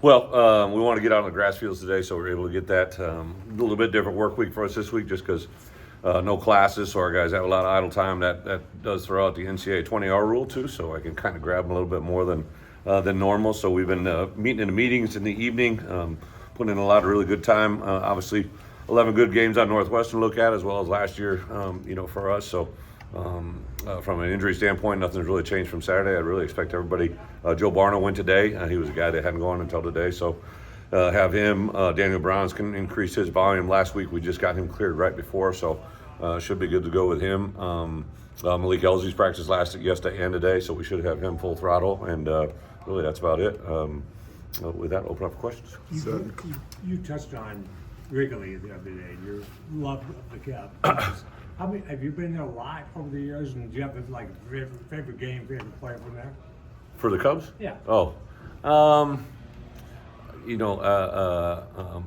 Well, we want to get out on the grass fields today, so we're able to get that. A little bit different work week for us this week just because no classes, so our guys have a lot of idle time. That does throw out the NCAA 20-hour rule, too, so I can kind of grab them a little bit more than normal. So we've been meeting in the meetings in the evening, putting in a lot of really good time. Obviously, 11 good games on Northwestern to look at, as well as last year, for us. So from an injury standpoint, nothing's really changed from Saturday. I really expect everybody. Joe Barno went today. He was a guy that hadn't gone until today. So have him. Daniel Browns can increase his volume. Last week we just got him cleared right before, so should be good to go with him. Malik Elsie's practice lasted yesterday and today, so we should have him full throttle. And really, that's about it. With that, open up for questions. You touched on Wrigley the other day. Your love of the Cubs. Have you been there a lot over the years? And do you have like favorite game, favorite player from there? For the Cubs? Yeah. Oh,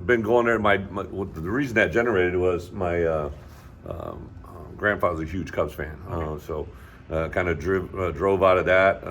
been going there. The reason that generated was my grandfather's a huge Cubs fan, so kind of drove out of that,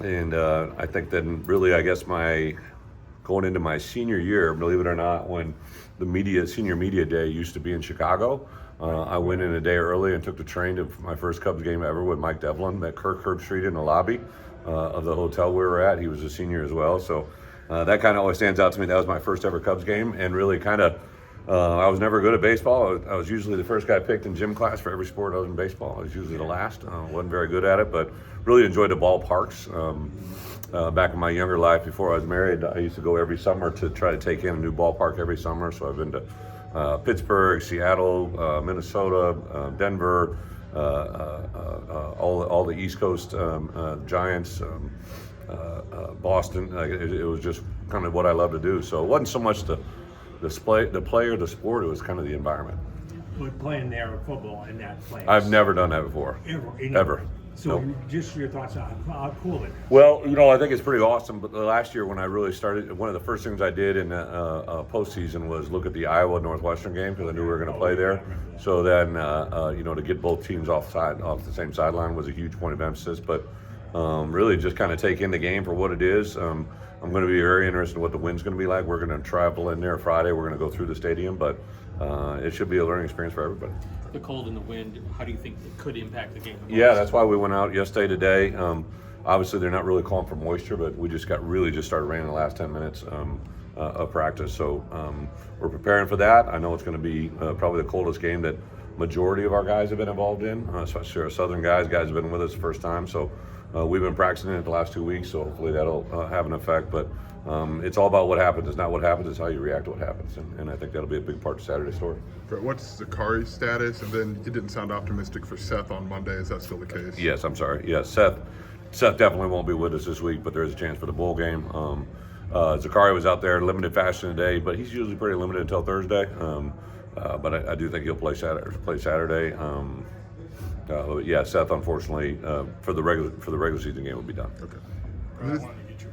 and I think then really, I guess going into my senior year, believe it or not, when the senior media day used to be in Chicago. I went in a day early and took the train to my first Cubs game ever with Mike Devlin. Met Kirk Herbstreit in the lobby of the hotel we were at. He was a senior as well, so that kind of always stands out to me. That was my first ever Cubs game, and really kind of I was never good at baseball. I was usually the first guy picked in gym class for every sport other than baseball. I was usually the last. Wasn't very good at it, but really enjoyed the ballparks. Back in my younger life, before I was married, I used to go every summer to try to take in a new ballpark every summer. So I've been to Pittsburgh, Seattle, Minnesota, Denver, all the East Coast Giants, Boston. It was just kind of what I love to do. So it wasn't so much the player, the sport. It was kind of the environment. But playing there football in that place. I've never done that before. Ever. So Nope. just your thoughts on how cool it is. Well, I think it's pretty awesome. But last year when I really started, one of the first things I did in postseason was look at the Iowa Northwestern game because I knew we were going to play there. So then, to get both teams off the same sideline was a huge point of emphasis. But really just kind of take in the game for what it is. I'm going to be very interested in what the wind's going to be like. We're going to travel in there Friday. We're going to go through the stadium, but it should be a learning experience for everybody. The cold and the wind, how do you think it could impact the game? Yeah, that's why we went out yesterday, today. Obviously, they're not really calling for moisture, but we just started raining the last 10 minutes of practice. So we're preparing for that. I know it's going to be probably the coldest game that majority of our guys have been involved in, especially our Southern guys. Guys have been with us the first time. So we've been practicing it the last 2 weeks, so hopefully that'll have an effect. But it's all about what happens. It's not what happens, it's how you react to what happens. And I think that'll be a big part of Saturday's story. What's Zakari's status? And then you didn't sound optimistic for Seth on Monday. Is that still the case? Yes, I'm sorry. Yes, Seth definitely won't be with us this week, but there is a chance for the bowl game. Zakari was out there in limited fashion today, but he's usually pretty limited until Thursday. But I do think he'll play Saturday. But yeah, Seth, unfortunately, for the regular season game will be done. Okay. I wanted to get your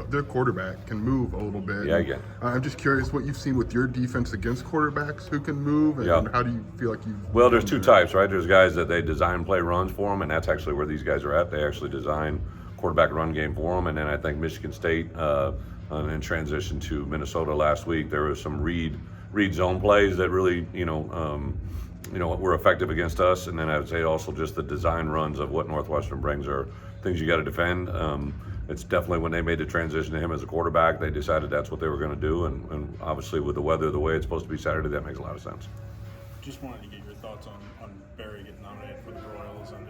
Their quarterback can move a little bit. Yeah, again. I'm just curious what you've seen with your defense against quarterbacks who can move, and how do you feel like you've... Well, there's two types, right? There's guys that they design play runs for them, and that's actually where these guys are at. They actually design quarterback run game for them. And then I think Michigan State, in transition to Minnesota last week, there was some read zone plays that really, were effective against us. And then I would say also just the design runs of what Northwestern brings are things you got to defend. It's definitely when they made the transition to him as a quarterback, they decided that's what they were going to do. And obviously with the weather the way it's supposed to be Saturday, that makes a lot of sense. Just wanted to get your thoughts on Barry getting nominated for the Royals and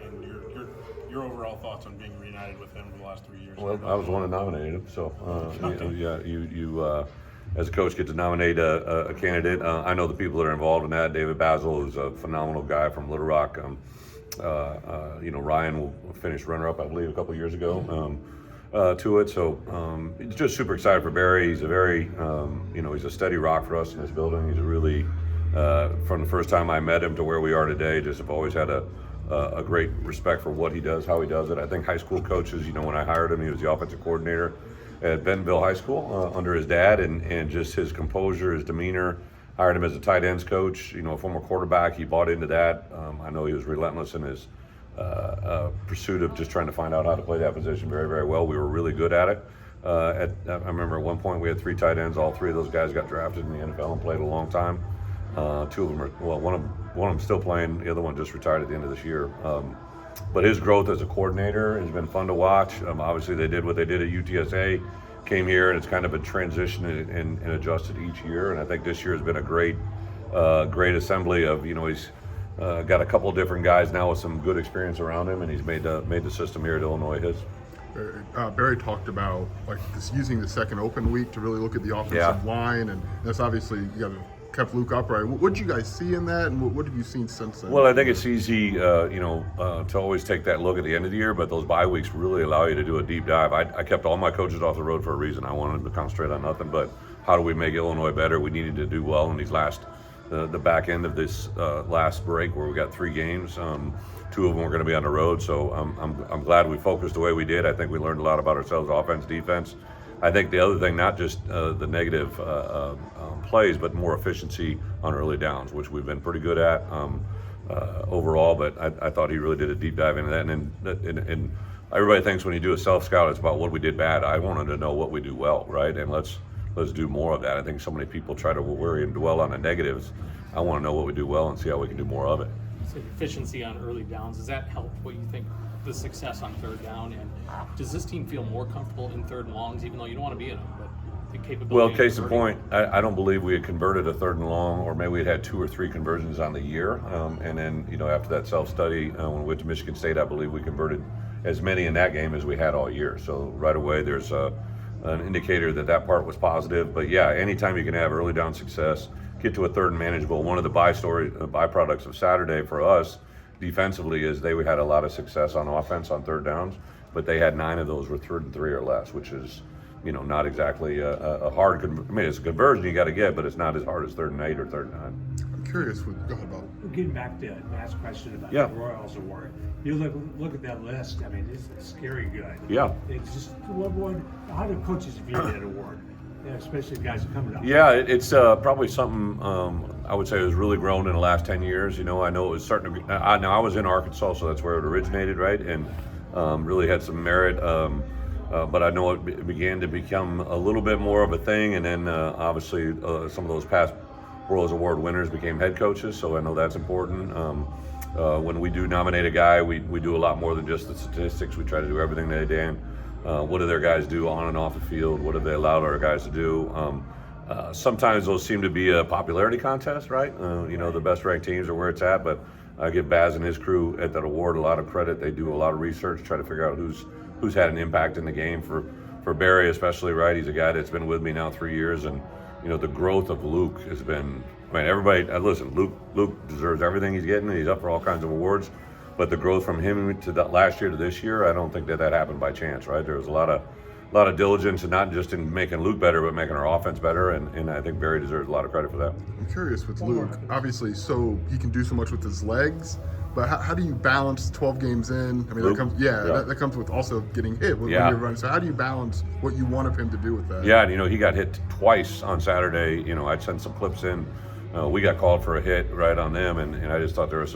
your overall thoughts on being reunited with him over the last 3 years. Well, I was the one that nominated him, so you as a coach get to nominate a candidate. I know the people that are involved in that. David Basil is a phenomenal guy from Little Rock. Ryan will finish runner-up, I believe, a couple years ago. To it, so it's just super excited for Barry. He's a very, he's a steady rock for us in this building. He's a really, from the first time I met him to where we are today, just have always had a great respect for what he does, how he does it. I think high school coaches, when I hired him, he was the offensive coordinator at Bentonville High School under his dad, and just his composure, his demeanor. Hired him as a tight ends coach, a former quarterback. He bought into that. I know he was relentless in his pursuit of just trying to find out how to play that position very, very well. We were really good at it. I remember at one point we had 3 tight ends. All 3 of those guys got drafted in the NFL and played a long time. 2 of them are, well, one of them still playing. The other one just retired at the end of this year. But his growth as a coordinator has been fun to watch. Obviously, they did what they did at UTSA, came here, and it's kind of a transition and adjusted each year. And I think this year has been a great assembly of, he's got a couple of different guys now with some good experience around him, and he's made the system here at Illinois his. Barry talked about using the second open week to really look at the offensive line, and that's obviously kept Luke upright. What did you guys see in that, and what have you seen since then? Well, I think it's easy, to always take that look at the end of the year, but those bye weeks really allow you to do a deep dive. I kept all my coaches off the road for a reason. I wanted them to concentrate on nothing but how do we make Illinois better. We needed to do well in these the back end of this last break where we got 3 games. 2 of them were going to be on the road, so I'm glad we focused the way we did. I think we learned a lot about ourselves, offense, defense. I think the other thing, not just the negative plays, but more efficiency on early downs, which we've been pretty good at overall. But I thought he really did a deep dive into that. And everybody thinks when you do a self-scout, it's about what we did bad. I wanted to know what we do well, right? And let's do more of that. I think so many people try to worry and dwell on the negatives. I want to know what we do well and see how we can do more of it. So efficiency on early downs, does that help what you think the success on third down? And does this team feel more comfortable in third and longs, even though you don't want to be in them, but the capability? Well, case in point, I don't believe we had converted a third and long, or maybe we had 2 or 3 conversions on the year. And then, after that self-study, when we went to Michigan State, I believe we converted as many in that game as we had all year. So right away, there's an indicator that part was positive. But yeah, anytime you can have early down success, get to a third and manageable. One of the byproducts of Saturday for us defensively is they had a lot of success on offense on third downs, but they had 9 of those were 3rd and 3 or less, which is, not exactly a hard. It's a conversion you got to get, but it's not as hard as 3rd and 8 or 3rd and 9. I'm curious. Go ahead, Bob. Getting back to Matt's question about the Royals Award, you look at that list. I mean, it's scary good. Yeah. It's just how do coaches view that award? Yeah, especially guys coming up. Yeah, it's probably something I would say has really grown in the last 10 years. I know it was starting to be. Now I was in Arkansas, so that's where it originated, right? And really had some merit. But I know it began to become a little bit more of a thing, and then obviously some of those past Royals Award winners became head coaches, so I know that's important. When we do nominate a guy, we do a lot more than just the statistics. We try to do everything they can. What do their guys do on and off the field? What have they allowed our guys to do? Sometimes those seem to be a popularity contest, right? The best ranked teams are where it's at, but I give Baz and his crew at that award a lot of credit. They do a lot of research, try to figure out who's had an impact in the game. For Barry especially, right? He's a guy that's been with me now 3 years, and the growth of Luke has been. Everybody listen. Luke deserves everything he's getting. He's up for all kinds of awards. But the growth from him to that last year to this year, I don't think that happened by chance, right? There was a lot of diligence, and not just in making Luke better, but making our offense better, and I think Barry deserves a lot of credit for that. I'm curious with Luke, obviously, so he can do so much with his legs, but how do you balance 12 games in? I mean, Luke? that comes with also getting hit when you're running. So how do you balance what you want of him to do with that? Yeah, and he got hit twice on Saturday. I'd sent some clips in. We got called for a hit right on them, and I just thought there was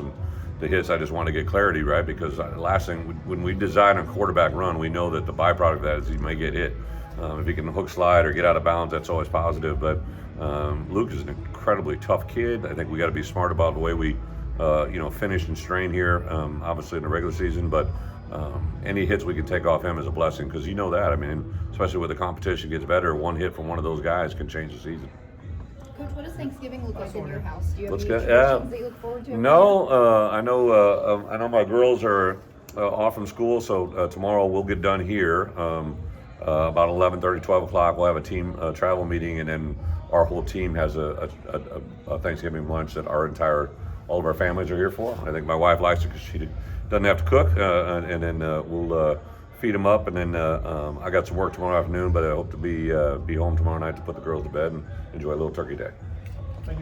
the hits. I just want to get clarity, right? Because the last thing, when we design a quarterback run, we know that the byproduct of that is he may get hit. If he can hook slide or get out of bounds, that's always positive. But Luke is an incredibly tough kid. I think we got to be smart about the way we, finish and strain here, obviously in the regular season. But any hits we can take off him is a blessing, because that. I mean, especially with the competition gets better, one hit from one of those guys can change the season. Coach, what does Thanksgiving look like in your house? Do you have Let's any get- traditions that you look forward to? No, I know my girls are off from school, so tomorrow we'll get done here. About 11:30, 12 o'clock, we'll have a team travel meeting, and then our whole team has a Thanksgiving lunch that all of our families are here for. I think my wife likes it because she doesn't have to cook, and then we'll feed them up, and then I got some work tomorrow afternoon, but I hope to be home tomorrow night to put the girls to bed and enjoy a little turkey day.